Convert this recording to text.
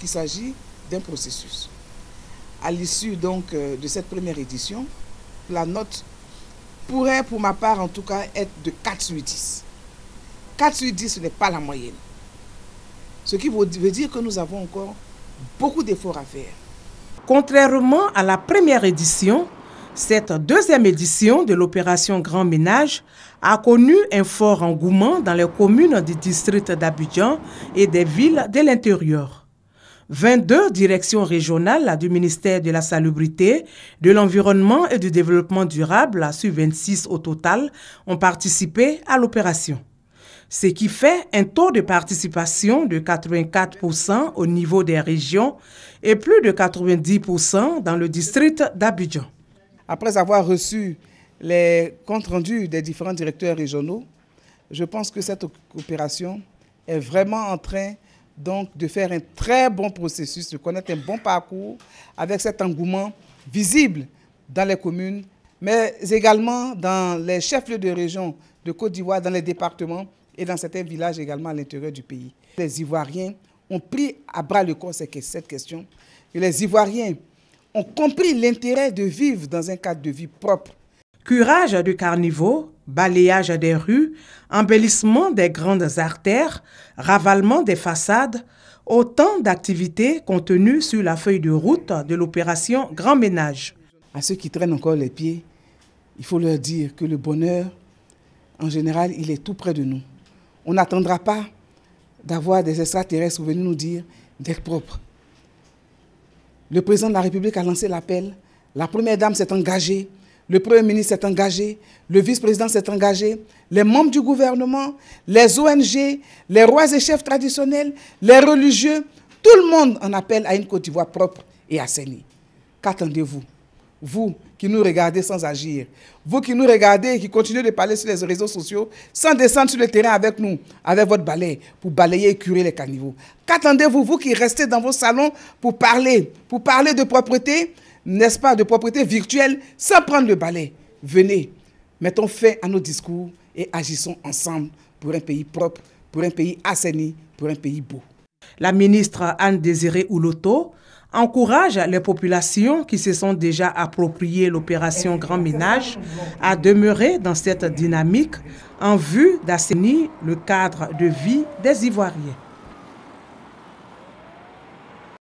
qu'il s'agit d'un processus. À l'issue donc de cette première édition, la note pourrait, pour ma part en tout cas, être de 4 sur 10. 4 sur 10, ce n'est pas la moyenne. Ce qui veut dire que nous avons encore beaucoup d'efforts à faire. Contrairement à la première édition, cette deuxième édition de l'opération Grand Ménage a connu un fort engouement dans les communes du district d'Abidjan et des villes de l'intérieur. 22 directions régionales du ministère de la Salubrité, de l'Environnement et du Développement durable, sur 26 au total, ont participé à l'opération. Ce qui fait un taux de participation de 84% au niveau des régions et plus de 90% dans le district d'Abidjan. Après avoir reçu les comptes rendus des différents directeurs régionaux, je pense que cette opération est vraiment en train donc de faire un très bon processus, de connaître un bon parcours avec cet engouement visible dans les communes, mais également dans les chefs-lieux de région de Côte d'Ivoire, dans les départements et dans certains villages également à l'intérieur du pays. Les Ivoiriens ont pris à bras le corps cette question et les Ivoiriens ont compris l'intérêt de vivre dans un cadre de vie propre. Curage de carnivaux, balayage des rues, embellissement des grandes artères, ravalement des façades, autant d'activités contenues sur la feuille de route de l'opération Grand Ménage. À ceux qui traînent encore les pieds, il faut leur dire que le bonheur, en général, il est tout près de nous. On n'attendra pas d'avoir des extraterrestres pour venir nous dire d'être propre. Le président de la République a lancé l'appel, la première dame s'est engagée, le premier ministre s'est engagé, le vice-président s'est engagé, les membres du gouvernement, les ONG, les rois et chefs traditionnels, les religieux, tout le monde en appelle à une Côte d'Ivoire propre et assainie. Qu'attendez-vous? Vous qui nous regardez sans agir, vous qui nous regardez et qui continuez de parler sur les réseaux sociaux sans descendre sur le terrain avec nous, avec votre balai, pour balayer et curer les caniveaux. Qu'attendez-vous, vous qui restez dans vos salons pour parler de propreté, n'est-ce pas, de propreté virtuelle, sans prendre le balai? Venez, mettons fin à nos discours et agissons ensemble pour un pays propre, pour un pays assaini, pour un pays beau. La ministre Anne-Désirée Ouloto encourage les populations qui se sont déjà appropriées l'opération Grand Ménage à demeurer dans cette dynamique en vue d'assainir le cadre de vie des Ivoiriens.